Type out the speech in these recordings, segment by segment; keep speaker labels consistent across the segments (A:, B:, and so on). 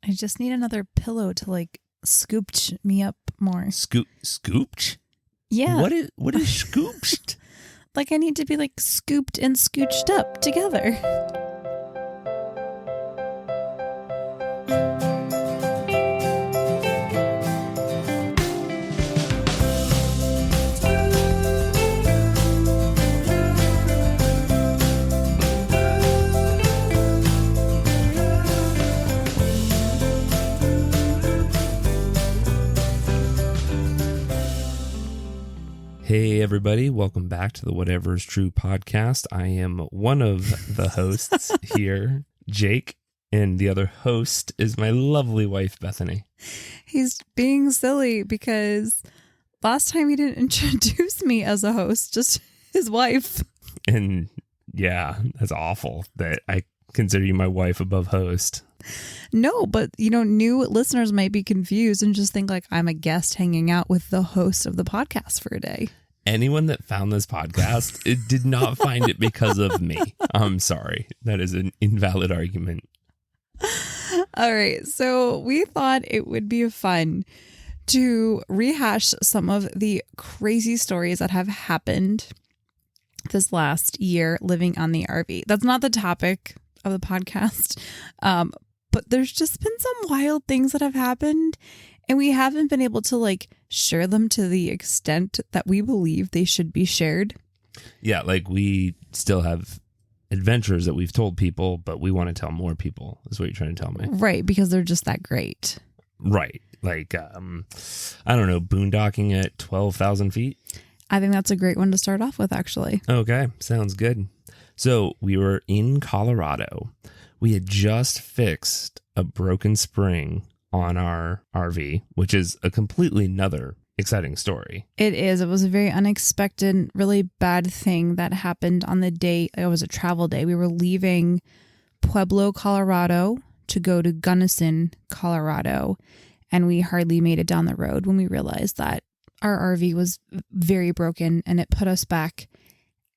A: I just need another pillow to like scooped me up more.
B: Scooped?
A: Yeah.
B: What is scooped?
A: Like I need to be like scooped and scooched up together.
B: Hey everybody, welcome back to the Whatever is True podcast. I am one of the hosts here, Jake, and the other host is my lovely wife, Bethany.
A: He's being silly because last time he didn't introduce me as a host, just his wife.
B: And yeah, that's awful that I consider you my wife above host.
A: No, but new listeners might be confused and just think like I'm a guest hanging out with the host of the podcast for a day.
B: Anyone that found this podcast, it did not find it because of me. I'm sorry. That is an invalid argument.
A: All right. So we thought it would be fun to rehash some of the crazy stories that have happened this last year living on the RV. That's not the topic of the podcast. But there's just been some wild things that have happened, and we haven't been able to like share them to the extent that we believe they should be shared.
B: Yeah, like we still have adventures that we've told people, but we want to tell more people, is what you're trying to tell me.
A: Right, because they're just that great.
B: Right. Like, I don't know, boondocking at 12,000 feet?
A: I think that's a great one to start off with, actually.
B: Okay, sounds good. So we were in Colorado. We had just fixed a broken spring on our RV, which is a completely another exciting story.
A: It is. It was a very unexpected, really bad thing that happened on the day. It was a travel day. We were leaving Pueblo, Colorado to go to Gunnison, Colorado, and we hardly made it down the road when we realized that our RV was very broken and it put us back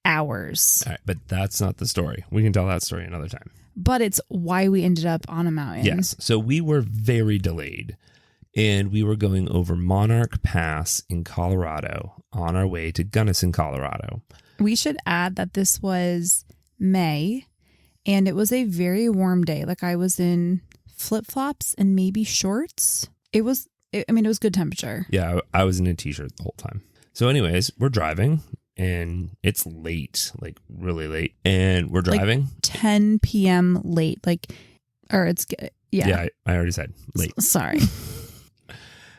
A: hours.
B: All right, but that's not the story. We can tell that story another time.
A: But it's why we ended up on a mountain.
B: Yes. So we were very delayed, and we were going over Monarch Pass in Colorado on our way to Gunnison, Colorado.
A: We should add that this was May, and it was a very warm day. Like I was in flip-flops and maybe shorts. It was good temperature.
B: Yeah, I was in a t-shirt the whole time. So anyways, we're driving. And it's late, like really late. And we're driving.
A: Like 10 p.m. late.
B: Yeah, I already said late.
A: Sorry.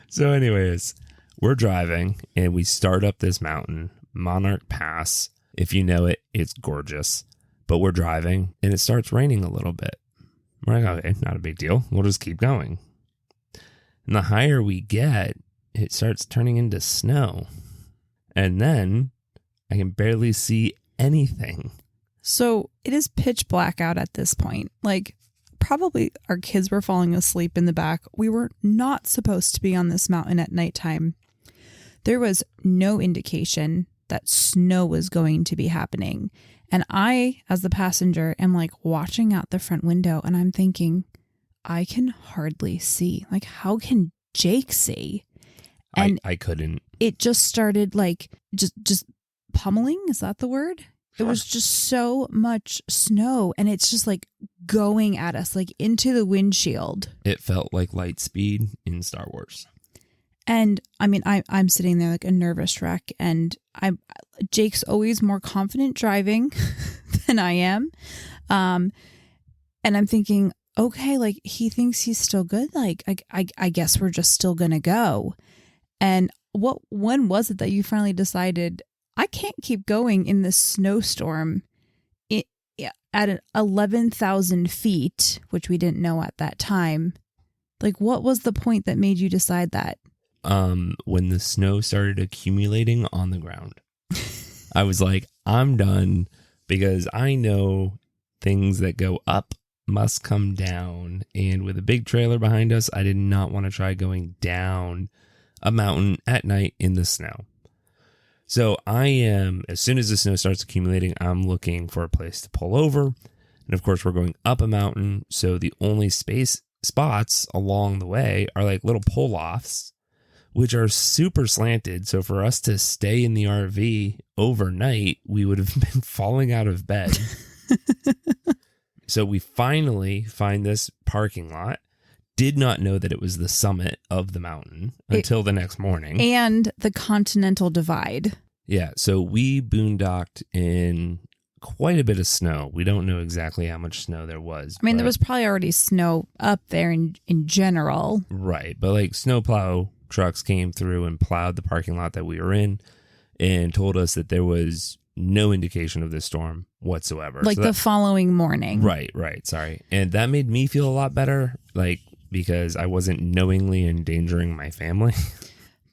B: So anyways, we're driving and we start up this mountain, Monarch Pass. If you know it, it's gorgeous. But we're driving and it starts raining a little bit. We're like, okay, not a big deal. We'll just keep going. And the higher we get, it starts turning into snow. And then I can barely see anything.
A: So it is pitch black out at this point. Like probably our kids were falling asleep in the back. We were not supposed to be on this mountain at nighttime. There was no indication that snow was going to be happening. And I, as the passenger, am like watching out the front window and I'm thinking, I can hardly see. Like, how can Jake see? And
B: I couldn't.
A: It just started like just pummeling, is that the word? Sure. It was just so much snow and it's just like going at us like into the windshield.
B: It felt like light speed in Star Wars.
A: And I mean, I'm sitting there like a nervous wreck, and Jake's always more confident driving than I am. And I'm thinking, okay, like he thinks he's still good. Like I guess we're just still gonna go. And when was it that you finally decided I can't keep going in this snowstorm at 11,000 feet, which we didn't know at that time? Like, what was the point that made you decide that?
B: When the snow started accumulating on the ground, I was like, I'm done, because I know things that go up must come down. And with a big trailer behind us, I did not want to try going down a mountain at night in the snow. So as soon as the snow starts accumulating, I'm looking for a place to pull over. And of course, we're going up a mountain. So the only space spots along the way are like little pull-offs, which are super slanted. So for us to stay in the RV overnight, we would have been falling out of bed. So we finally find this parking lot. Did not know that it was the summit of the mountain until the next morning.
A: And the Continental Divide.
B: Yeah, so we boondocked in quite a bit of snow. We don't know exactly how much snow there was.
A: I mean, there was probably already snow up there in general.
B: Right, but like snowplow trucks came through and plowed the parking lot that we were in and told us that there was no indication of this storm whatsoever.
A: Like
B: so
A: the following morning.
B: Right, sorry. And that made me feel a lot better, like, because I wasn't knowingly endangering my family.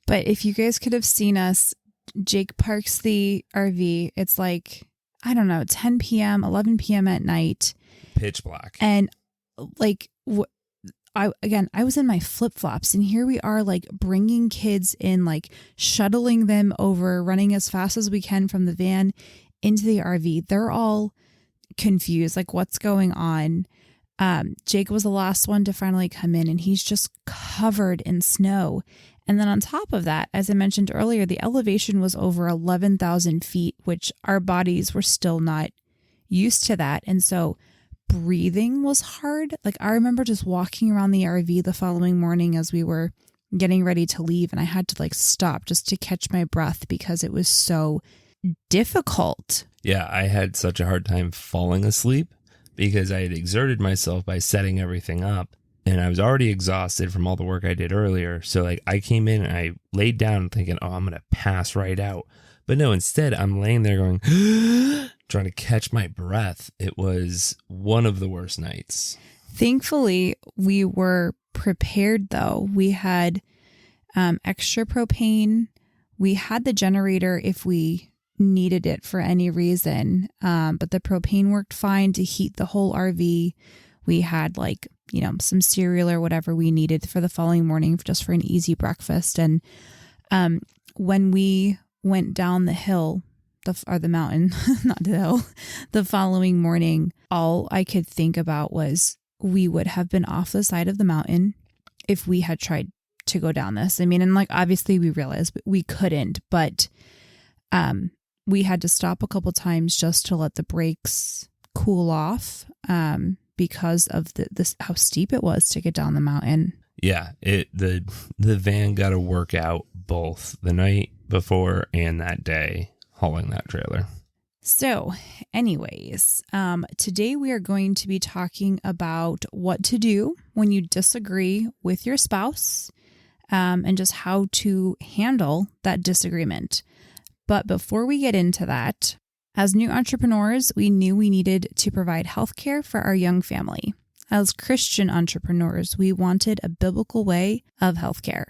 A: But if you guys could have seen us, Jake parks the RV. It's like, I don't know, 10 p.m., 11 p.m. at night.
B: Pitch black.
A: And like, I was in my flip-flops, and here we are like bringing kids in, like shuttling them over, running as fast as we can from the van into the RV. They're all confused, like what's going on. Jake was the last one to finally come in, and he's just covered in snow. And then on top of that, as I mentioned earlier, the elevation was over 11,000 feet, which our bodies were still not used to that. And so breathing was hard. Like I remember just walking around the RV the following morning as we were getting ready to leave, and I had to like stop just to catch my breath because it was so difficult.
B: Yeah, I had such a hard time falling asleep because I had exerted myself by setting everything up, and I was already exhausted from all the work I did earlier. So like I came in and I laid down thinking, oh, I'm going to pass right out. But no, instead I'm laying there going, trying to catch my breath. It was one of the worst nights. Thankfully,
A: we were prepared though. We had extra propane. We had the generator if we needed it for any reason. But the propane worked fine to heat the whole RV. We had like, some cereal or whatever we needed for the following morning just for an easy breakfast. And when we went down the hill, the mountain, not the hill, the following morning, all I could think about was we would have been off the side of the mountain if we had tried to go down this. I mean, and like, obviously we realized we couldn't, but we had to stop a couple times just to let the brakes cool off because of this how steep it was to get down the mountain.
B: Yeah, the van got to work out both the night before and that day hauling that trailer.
A: So anyways, today we are going to be talking about what to do when you disagree with your spouse, and just how to handle that disagreement. But before we get into that, as new entrepreneurs, we knew we needed to provide healthcare for our young family. As Christian entrepreneurs, we wanted a biblical way of healthcare.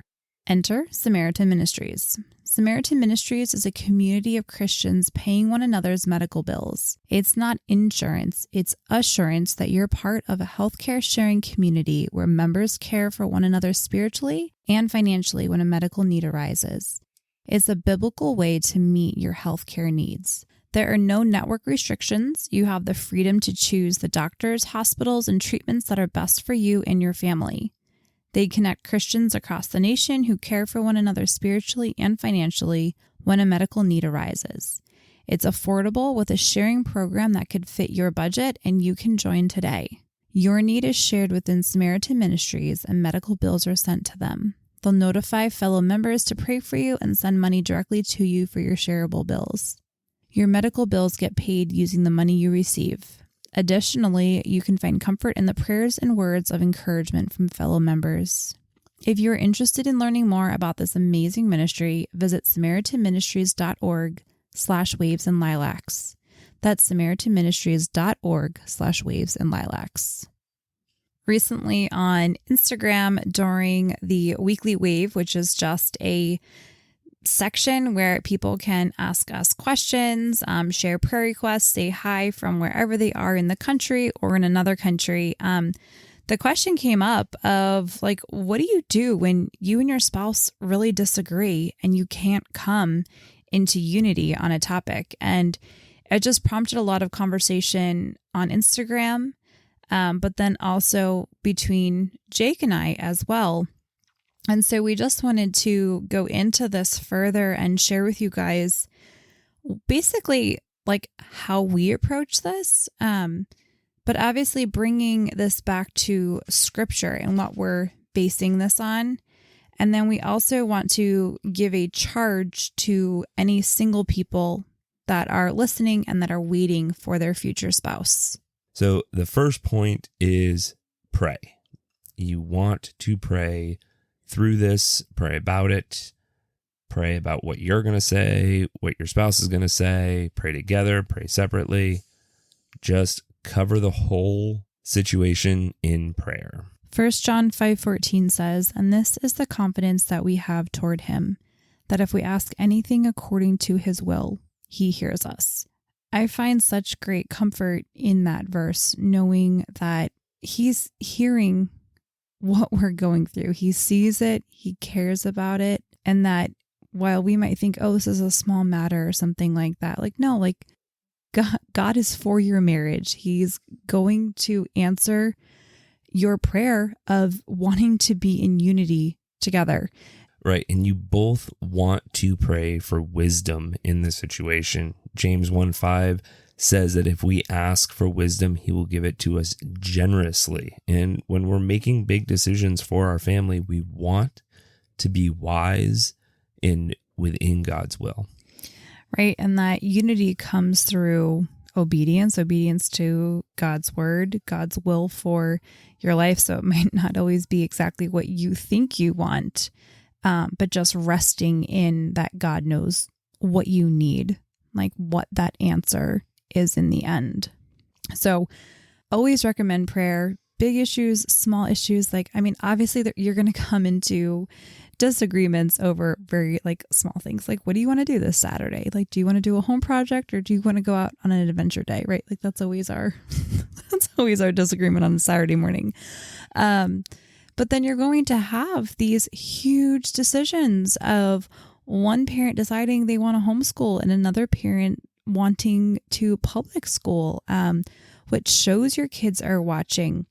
A: Enter Samaritan Ministries. Samaritan Ministries is a community of Christians paying one another's medical bills. It's not insurance, it's assurance that you're part of a healthcare sharing community where members care for one another spiritually and financially when a medical need arises. It's a biblical way to meet your healthcare needs. There are no network restrictions. You have the freedom to choose the doctors, hospitals, and treatments that are best for you and your family. They connect Christians across the nation who care for one another spiritually and financially when a medical need arises. It's affordable with a sharing program that could fit your budget, and you can join today. Your need is shared within Samaritan Ministries, and medical bills are sent to them. They'll notify fellow members to pray for you and send money directly to you for your shareable bills. Your medical bills get paid using the money you receive. Additionally, you can find comfort in the prayers and words of encouragement from fellow members. If you're interested in learning more about this amazing ministry, visit SamaritanMinistries.org/wavesandlilacs. That's SamaritanMinistries.org/wavesandlilacs. Recently on Instagram during the weekly wave, which is just a section where people can ask us questions, share prayer requests, say hi from wherever they are in the country or in another country. The question came up of like, what do you do when you and your spouse really disagree and you can't come into unity on a topic? And it just prompted a lot of conversation on Instagram. but then also between Jake and I as well. And so we just wanted to go into this further and share with you guys basically like how we approach this. But obviously bringing this back to scripture and what we're basing this on. And then we also want to give a charge to any single people that are listening and that are waiting for their future spouse.
B: So the first point is pray. You want to pray through this, pray about it, pray about what you're going to say, what your spouse is going to say, pray together, pray separately. Just cover the whole situation in prayer.
A: 1 John 5:14 says, "And this is the confidence that we have toward him, that if we ask anything according to his will, he hears us." I find such great comfort in that verse, knowing that he's hearing what we're going through. He sees it, he cares about it, and that while we might think, oh, this is a small matter or something like that, like, no, like God is for your marriage. He's going to answer your prayer of wanting to be in unity together.
B: Right. And you both want to pray for wisdom in this situation. James 1:5 says that if we ask for wisdom, he will give it to us generously. And when we're making big decisions for our family, we want to be wise within God's will.
A: Right. And that unity comes through obedience to God's word, God's will for your life. So it might not always be exactly what you think you want, but just resting in that God knows what you need, like what that answer is in the end. So always recommend prayer, big issues, small issues. Like, I mean, obviously you're going to come into disagreements over very like small things. Like, what do you want to do this Saturday? Like, do you want to do a home project or do you want to go out on an adventure day? Right. Like that's always our disagreement on a Saturday morning. But then you're going to have these huge decisions of one parent deciding they want to homeschool and another parent wanting to public school, what shows your kids are watching,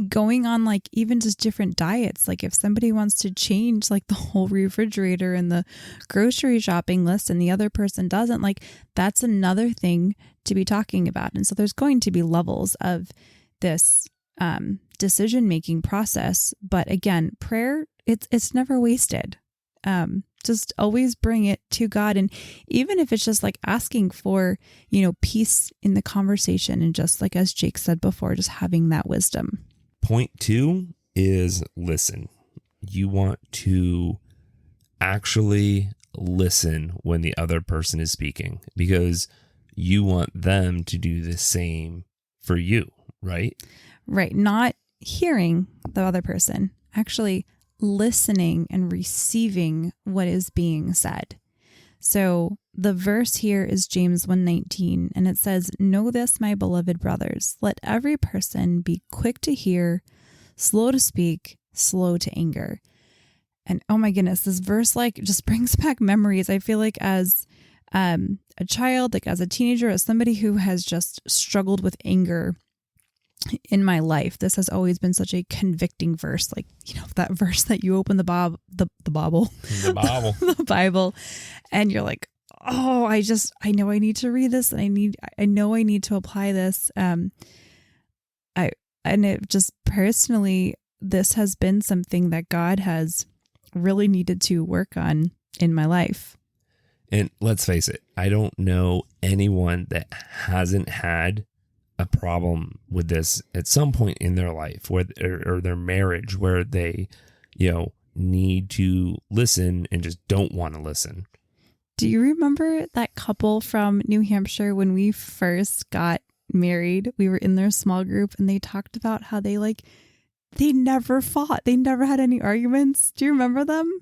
A: going on like even just different diets. Like if somebody wants to change like the whole refrigerator and the grocery shopping list and the other person doesn't, like that's another thing to be talking about. And so there's going to be levels of this decision-making process. But again, prayer, it's never wasted. Just always bring it to God. And even if it's just like asking for, peace in the conversation and just like, as Jake said before, just having that wisdom.
B: Point 2 is listen. You want to actually listen when the other person is speaking because you want them to do the same for you, right?
A: Right. Not hearing the other person, actually listening and receiving what is being said. So the verse here is James 1:19, and it says, "Know this, my beloved brothers, let every person be quick to hear, slow to speak, slow to anger." And oh my goodness, this verse like just brings back memories. I feel like as a child, like as a teenager, as somebody who has just struggled with anger in my life, this has always been such a convicting verse. Like, that verse that you open the Bible, the Bible, and you're like, oh, I know I need to read this and I know I need to apply this. And it just personally, this has been something that God has really needed to work on in my life.
B: And let's face it, I don't know anyone that hasn't had a problem with this at some point in their life or their marriage where they, need to listen and just don't want to listen.
A: Do you remember that couple from New Hampshire when we first got married? We were in their small group and they talked about how they never fought. They never had any arguments. Do you remember them?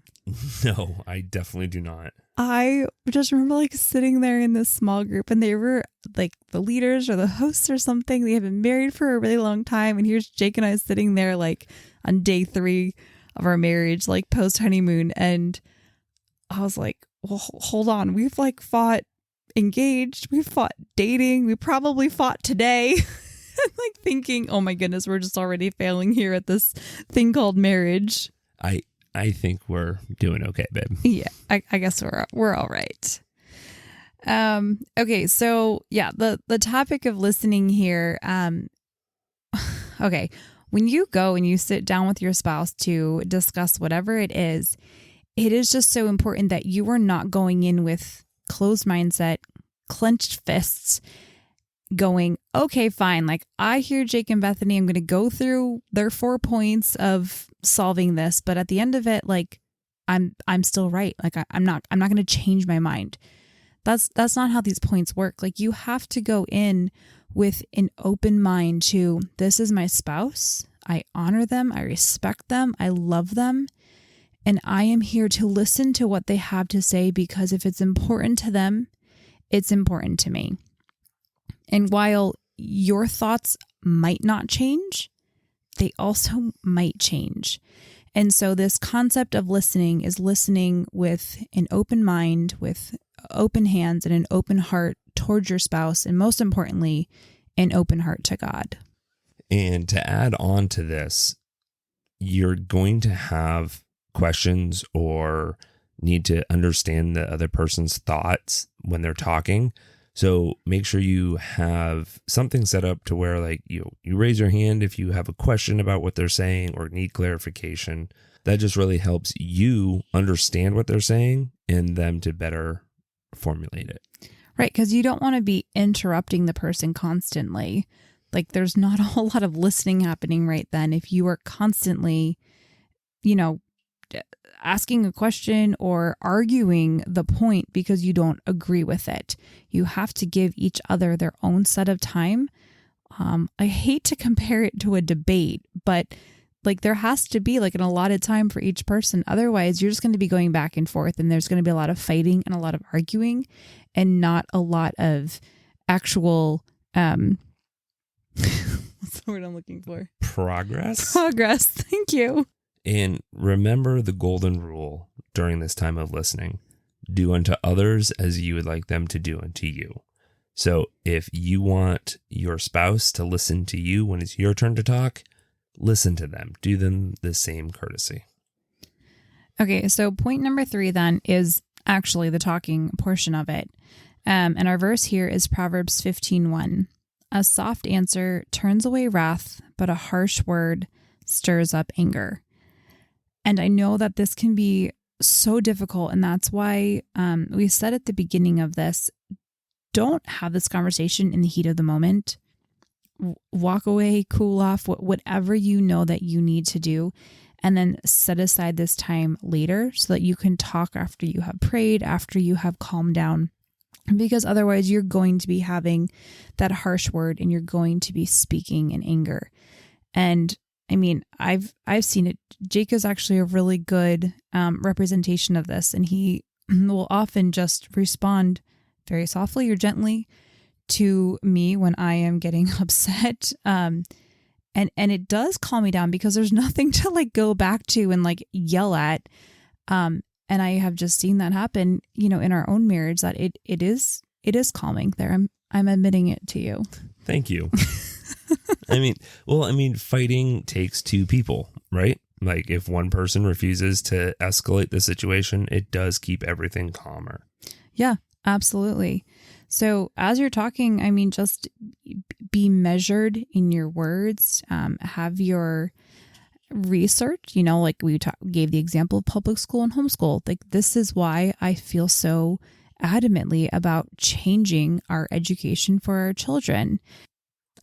B: No, I definitely do not.
A: I just remember sitting there in this small group and they were like the leaders or the hosts or something. They had been married for a really long time. And here's Jake and I sitting there on day 3 of our marriage, post honeymoon. And I was like, well, hold on. We've fought engaged. We've fought dating. We probably fought today. like thinking, oh my goodness, we're just already failing here at this thing called marriage.
B: I think we're doing okay, babe.
A: Yeah, I guess we're all right. Okay, so yeah, the topic of listening here. Okay, when you go and you sit down with your spouse to discuss whatever it is just so important that you are not going in with closed mindset, clenched fists, going, okay, fine. Like, I hear Jake and Bethany. I'm going to go through their 4 points of solving this, but at the end of it, like, I'm still right. Like, I'm not going to change my mind. That's not how these points work. Like, you have to go in with an open mind to, this is my spouse. I honor them. I respect them. I love them. And I am here to listen to what they have to say, because if it's important to them, it's important to me. And while your thoughts might not change, they also might change. And so this concept of listening is listening with an open mind, with open hands and an open heart towards your spouse, and most importantly, an open heart to God.
B: And to add on to this, you're going to have questions or need to understand the other person's thoughts when they're talking. So make sure you have something set up to where, like, you raise your hand if you have a question about what they're saying or need clarification. That just really helps you understand what they're saying and them to better formulate it.
A: Right, because you don't want to be interrupting the person constantly. Like, there's not a whole lot of listening happening right then if you are constantly, asking a question or arguing the point because you don't agree with it. You have to give each other their own set of time. I hate to compare it to a debate, but like, there has to be like an allotted time for each person. Otherwise, you're just going to be going back and forth, and there's going to be a lot of fighting and a lot of arguing and not a lot of actual, what's the word I'm looking for?
B: Progress.
A: Thank you.
B: And remember the golden rule during this time of listening: do unto others as you would like them to do unto you. So if you want your spouse to listen to you when it's your turn to talk, listen to them. Do them the same courtesy.
A: Okay, so point number 3 then is actually the talking portion of it. And our verse here is Proverbs 15:1. A soft answer turns away wrath, but a harsh word stirs up anger. And I know that this can be so difficult, and that's why we said at the beginning of this, don't have this conversation in the heat of the moment. Walk away, cool off, whatever you know that you need to do, and then set aside this time later so that you can talk after you have prayed, after you have calmed down. Because otherwise you're going to be having that harsh word and you're going to be speaking in anger. And I mean, I've seen it. Jake is actually a really good representation of this, and he will often just respond very softly or gently to me when I am getting upset. And it does calm me down because there's nothing to like go back to and like yell at. And I have just seen that happen, in our own marriage, that it is calming there. I'm admitting it to you.
B: Thank you. Fighting takes 2 people, right? Like, if one person refuses to escalate the situation, it does keep everything calmer.
A: Yeah, absolutely. So as you're talking, just be measured in your words, have your research, like we gave the example of public school and homeschool. Like, this is why I feel so adamantly about changing our education for our children.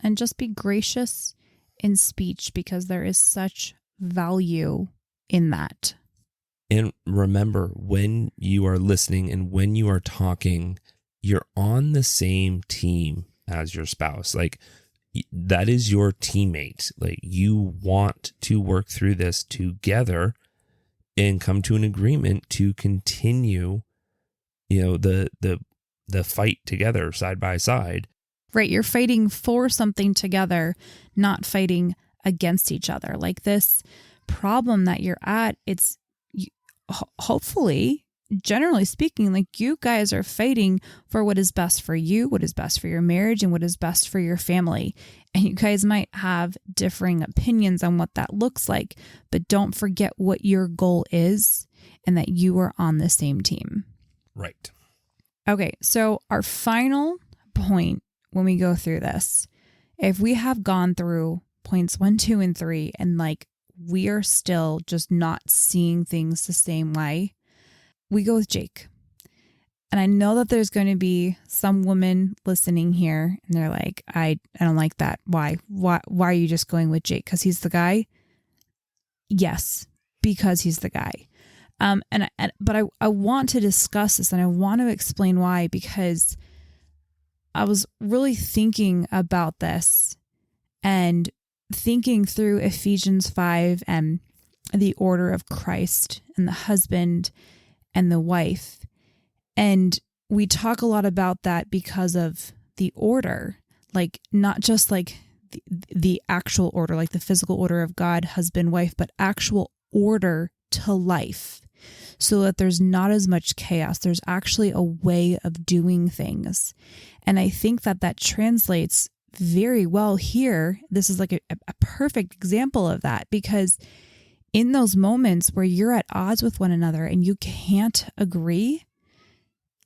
A: And just be gracious in speech, because there is such value in that.
B: And remember, when you are listening and when you are talking, you're on the same team as your spouse. Like, that is your teammate. Like, you want to work through this together and come to an agreement to continue, the fight together side by side.
A: Right. You're fighting for something together, not fighting against each other. Like, this problem that you're at, it's hopefully generally speaking, like you guys are fighting for what is best for you, what is best for your marriage, and what is best for your family. And you guys might have differing opinions on what that looks like, but don't forget what your goal is and that you are on the same team.
B: Right.
A: Okay, so our final point when we go through this, if we have gone through points 1, 2, and 3, and like we are still just not seeing things the same way, we go with Jake. And I know that there's going to be some women listening here and they're like, I don't like that. Why are you just going with Jake? Because he's the guy? Yes, because he's the guy. But I want to discuss this and I want to explain why, because I was really thinking about this and thinking through Ephesians 5 and the order of Christ and the husband and the wife. And we talk a lot about that because of the order, like not just like the actual order, like the physical order of God, husband, wife, but actual order to life so that there's not as much chaos. There's actually a way of doing things. And I think that translates very well here. This is like a perfect example of that, because in those moments where you're at odds with one another and you can't agree,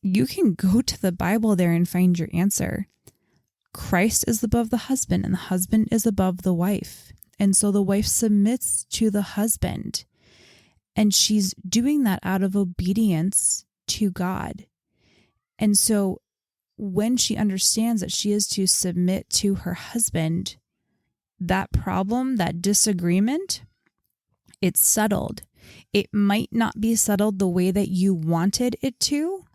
A: you can go to the Bible there and find your answer. Christ is above the husband and the husband is above the wife. And so the wife submits to the husband, and she's doing that out of obedience to God. And so when she understands that she is to submit to her husband, that problem, that disagreement, it's settled. It might not be settled the way that you wanted it to,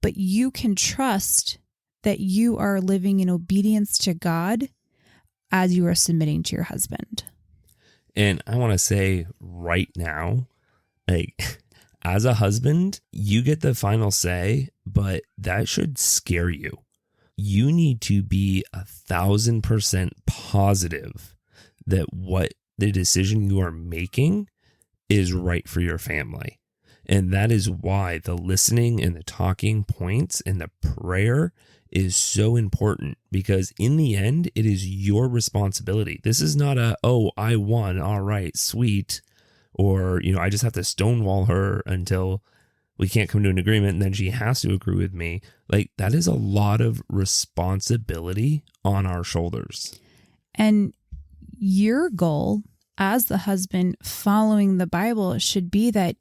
A: but you can trust that you are living in obedience to God as you are submitting to your husband.
B: And I want to say right now, like, as a husband, you get the final say, but that should scare you. You need to be 1,000% positive that what the decision you are making is right for your family. And that is why the listening and the talking points and the prayer is so important, because in the end, it is your responsibility. This is not I won. All right, sweet. Or, I just have to stonewall her until we can't come to an agreement and then she has to agree with me. Like, that is a lot of responsibility on our shoulders.
A: And your goal as the husband following the Bible should be that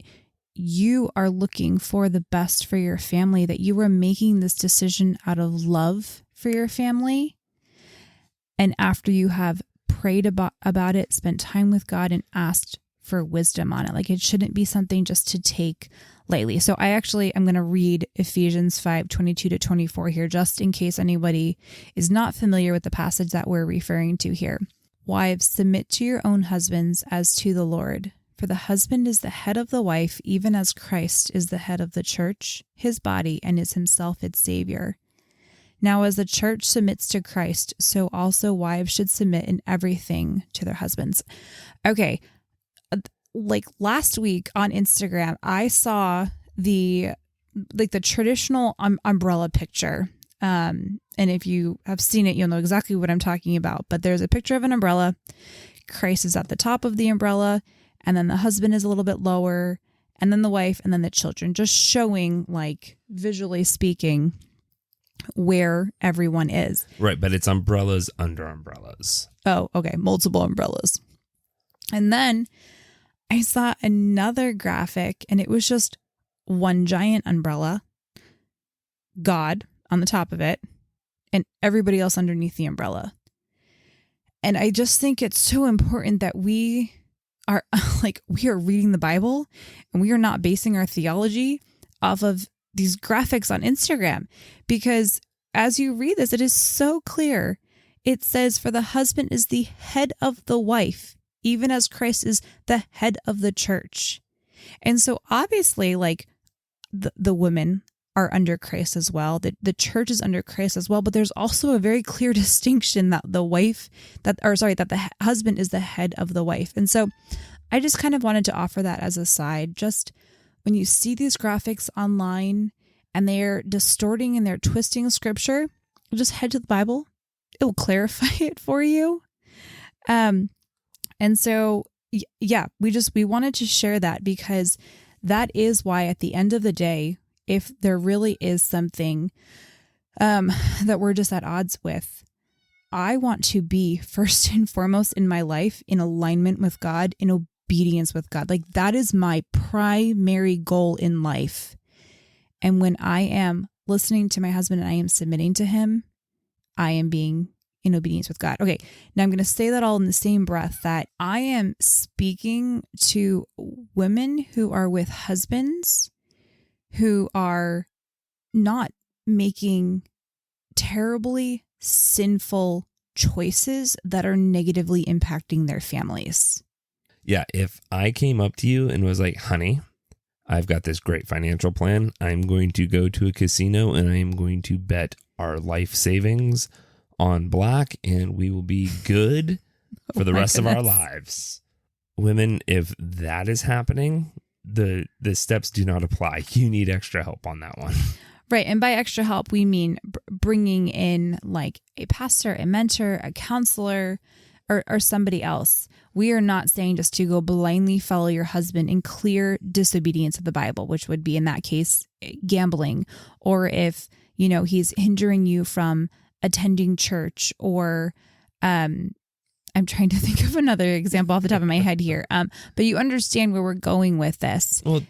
A: you are looking for the best for your family, that you are making this decision out of love for your family. And after you have prayed about it, spent time with God and asked for wisdom on it, like it shouldn't be something just to take lightly. So I'm going to read Ephesians 5:22-24 here, just in case anybody is not familiar with the passage that we're referring to here. Wives, submit to your own husbands as to the Lord. For the husband is the head of the wife, even as Christ is the head of the church, his body, and is himself its Savior. Now, as the church submits to Christ, so also wives should submit in everything to their husbands. Okay, like last week on Instagram, I saw the traditional umbrella picture. And if you have seen it, you'll know exactly what I'm talking about. But there's a picture of an umbrella. Christ is at the top of the umbrella, and then the husband is a little bit lower, and then the wife, and then the children, just showing, like, visually speaking, where everyone is.
B: Right, but it's umbrellas under umbrellas.
A: Oh, okay, multiple umbrellas. And then I saw another graphic, and it was just one giant umbrella, God on the top of it, and everybody else underneath the umbrella. And I just think it's so important that we are reading the Bible, and we are not basing our theology off of these graphics on Instagram, because as you read this, it is so clear. It says, for the husband is the head of the wife, even as Christ is the head of the church. And so obviously, like, the women are under Christ as well. The church is under Christ as well. But there's also a very clear distinction that the husband is the head of the wife. And so I just kind of wanted to offer that as a side. Just when you see these graphics online and they're distorting and they're twisting scripture, just head to the Bible. It will clarify it for you. And so, yeah, we wanted to share that because that is why at the end of the day, if there really is something that we're just at odds with, I want to be first and foremost in my life in alignment with God, in obedience with God. Like that is my primary goal in life. And when I am listening to my husband and I am submitting to him, I am being in obedience with God. Okay, now I'm going to say that all in the same breath that I am speaking to women who are with husbands who are not making terribly sinful choices that are negatively impacting their families.
B: Yeah, if I came up to you and was like, honey, I've got this great financial plan. I'm going to go to a casino and I am going to bet our life savings on black and we will be good for the rest of our lives. Women, if that is happening, the steps do not apply. You need extra help on that one.
A: Right. And by extra help, we mean bringing in like a pastor, a mentor, a counselor, or somebody else. We are not saying just to go blindly follow your husband in clear disobedience of the Bible, which would be in that case, gambling, or if, he's hindering you from attending church or, I'm trying to think of another example off the top of my head here. But you understand where we're going with this.
B: Well,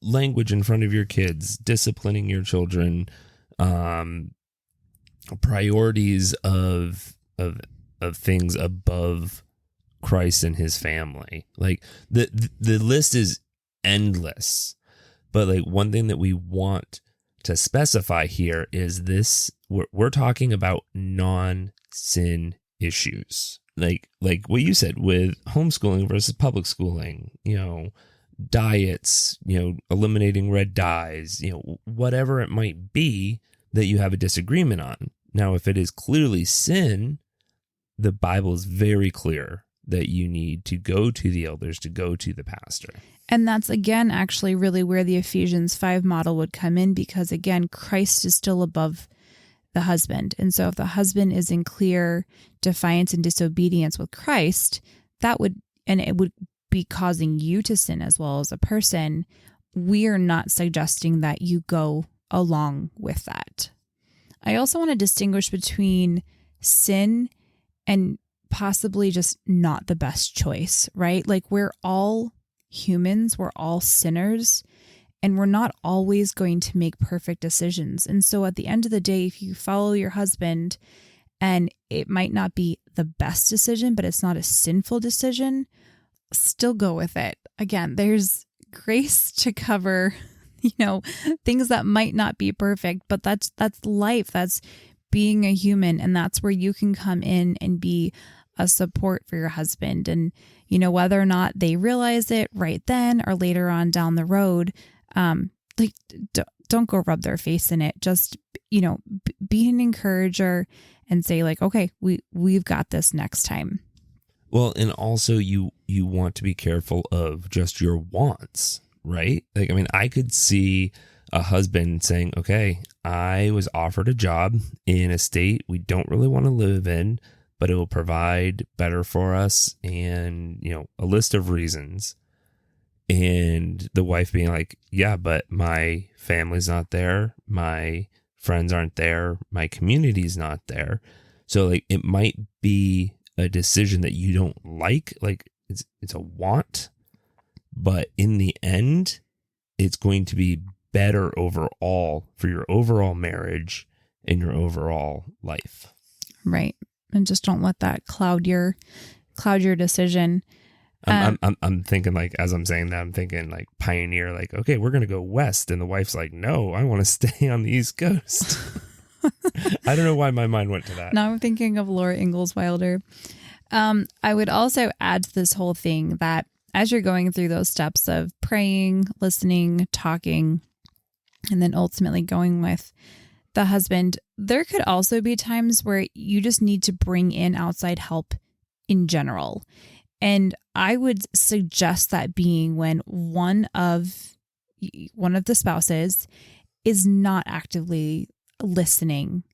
B: language in front of your kids, disciplining your children, priorities of things above Christ and his family. Like the list is endless. But like one thing that we want to specify here is this: we're talking about non-sin issues. Like what you said with homeschooling versus public schooling, diets, eliminating red dyes, whatever it might be that you have a disagreement on. Now, if it is clearly sin, the Bible is very clear that you need to go to the elders, to go to the pastor.
A: And that's, again, actually really where the Ephesians 5 model would come in, because, again, Christ is still above the husband. And so if the husband is in clear defiance and disobedience with Christ, it would be causing you to sin as well as a person. We are not suggesting that you go along with that. I also want to distinguish between sin and possibly just not the best choice, right? Like we're all humans, we're all sinners, and we're not always going to make perfect decisions. And so at the end of the day, if you follow your husband and it might not be the best decision, but it's not a sinful decision, still go with it. Again, there's grace to cover, things that might not be perfect, but that's life. That's being a human. And that's where you can come in and be a support for your husband. And, whether or not they realize it right then or later on down the road, don't go rub their face in it. Just, be an encourager and say like, okay, we've got this next time.
B: Well, and also you want to be careful of just your wants, right? Like, I could see a husband saying, okay, I was offered a job in a state we don't really want to live in, but it will provide better for us, and, a list of reasons. And the wife being like, yeah, but my family's not there. My friends aren't there. My community's not there. So like, it might be a decision that you don't like it's a want, but in the end, it's going to be better overall for your overall marriage and your overall life.
A: Right. And just don't let that cloud your decision.
B: I'm thinking like, as I'm saying that, I'm thinking like pioneer, like, okay, we're going to go west. And the wife's like, no, I want to stay on the East Coast. I don't know why my mind went to that.
A: Now I'm thinking of Laura Ingalls Wilder. I would also add to this whole thing that as you're going through those steps of praying, listening, talking, and then ultimately going with the husband, there could also be times where you just need to bring in outside help in general. And I would suggest that being when one of one of the spouses is not actively listening.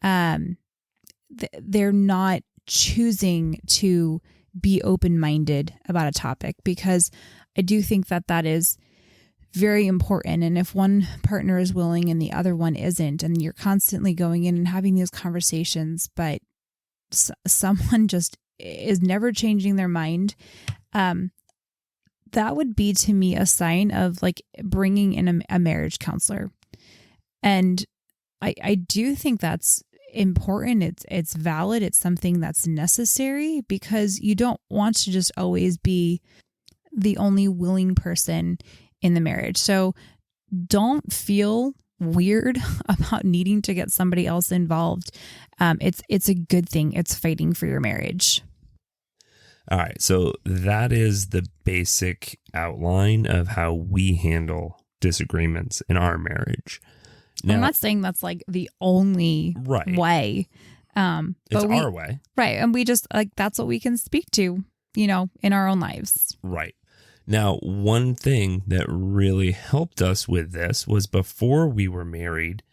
A: They're not choosing to be open-minded about a topic, because I do think that is very important. And if one partner is willing and the other one isn't, and you're constantly going in and having these conversations, but someone just is never changing their mind, that would be to me a sign of like bringing in a marriage counselor. And I do think that's important. It's valid. It's something that's necessary, because you don't want to just always be the only willing person in the marriage. So don't feel weird about needing to get somebody else involved. It's a good thing. It's fighting for your marriage.
B: All right. So that is the basic outline of how we handle disagreements in our marriage. Now,
A: I'm not saying that's like the only way.
B: It's our way.
A: Right. And we just like, that's what we can speak to, in our own lives.
B: Right. Now, one thing that really helped us with this was before we were married,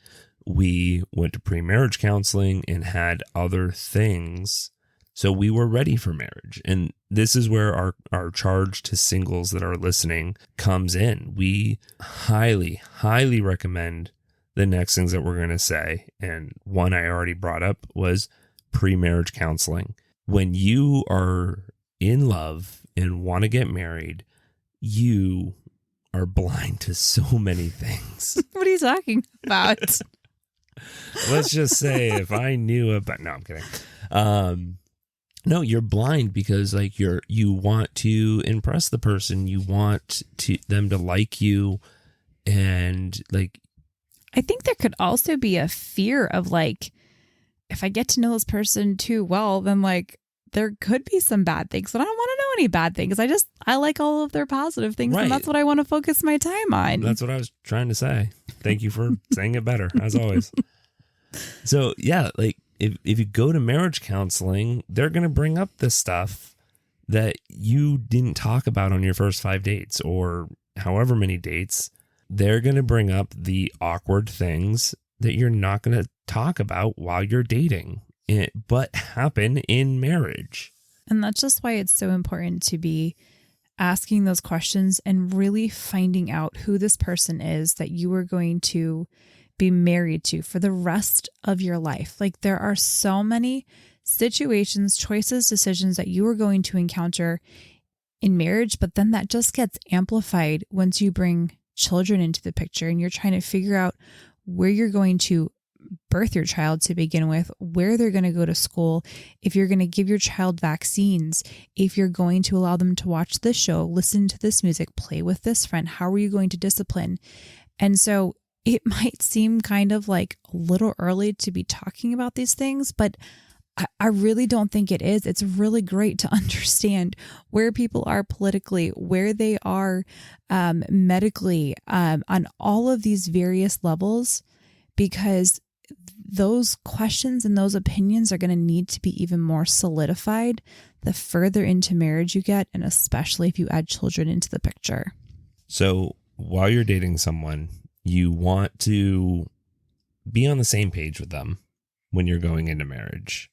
B: we went to pre-marriage counseling and had other things. So we were ready for marriage. And this is where our charge to singles that are listening comes in. We highly, highly recommend the next things that we're going to say. And one I already brought up was pre-marriage counseling. When you are in love and want to get married, you are blind to so many things.
A: What are you talking about?
B: Let's just say if I knew about, no, I'm kidding. No, you're blind because like you want to impress the person. You want them to like you. And like,
A: I think there could also be a fear of like, if I get to know this person too well, then like there could be some bad things, but I don't want to know any bad things. I like all of their positive things,
B: right.
A: And that's what I want to focus my time on.
B: That's what I was trying to say. Thank you for saying it better, as always. So yeah, like if you go to marriage counseling, they're going to bring up the stuff that you didn't talk about on your first 5 dates or however many dates. They're going to bring up the awkward things that you're not going to talk about while you're dating, but happen in marriage.
A: And that's just why it's so important to be asking those questions and really finding out who this person is that you are going to be married to for the rest of your life. Like there are so many situations, choices, decisions that you are going to encounter in marriage, but then that just gets amplified once you bring children into the picture and you're trying to figure out where you're going to birth your child to begin with, where they're going to go to school, if you're going to give your child vaccines, if you're going to allow them to watch this show, listen to this music, play with this friend, how are you going to discipline? And so it might seem kind of like a little early to be talking about these things, but I really don't think it is. It's really great to understand where people are politically, where they are medically, on all of these various levels, because those questions and those opinions are going to need to be even more solidified the further into marriage you get, and especially if you add children into the picture.
B: So while you're dating someone, you want to be on the same page with them when you're going into marriage.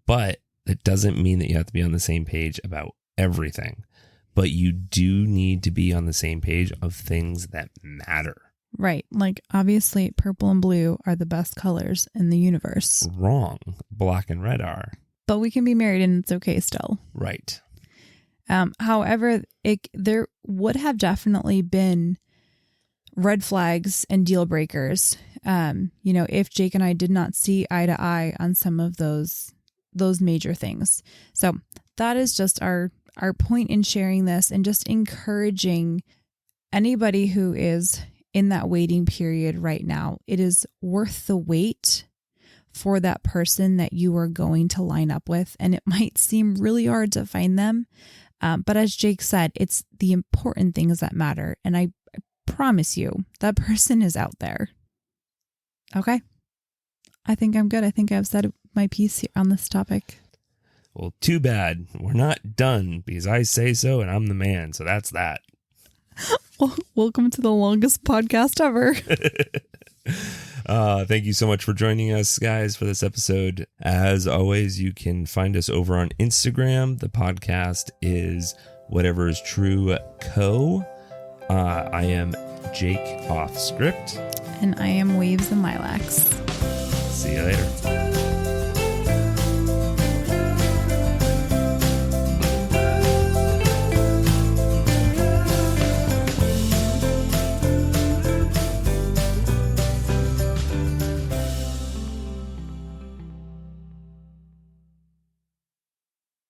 B: But it doesn't mean that you have to be on the same page about everything. But you do need to be on the same page of things that matter.
A: Right. Like, obviously, purple and blue are the best colors in the universe.
B: Wrong. Black and red are.
A: But we can be married and it's okay still.
B: Right.
A: However, there would have definitely been red flags and deal breakers. If Jake and I did not see eye to eye on some of those major things. So that is just our point in sharing this, and just encouraging anybody who is in that waiting period right now. It is worth the wait for that person that you are going to line up with. And it might seem really hard to find them. But as Jake said, it's the important things that matter. And I promise you that person is out there. Okay. I think I'm good. I think I've said my piece here on this topic.
B: Well, too bad. We're not done because I say so and I'm the man. So that's that.
A: Well, welcome to the longest podcast ever.
B: Thank you so much for joining us, guys, for this episode. As always, you can find us over on Instagram. The podcast is Whatever Is True Co. I am Jake off script.
A: And I am Waves and Lilacs.
B: See you later.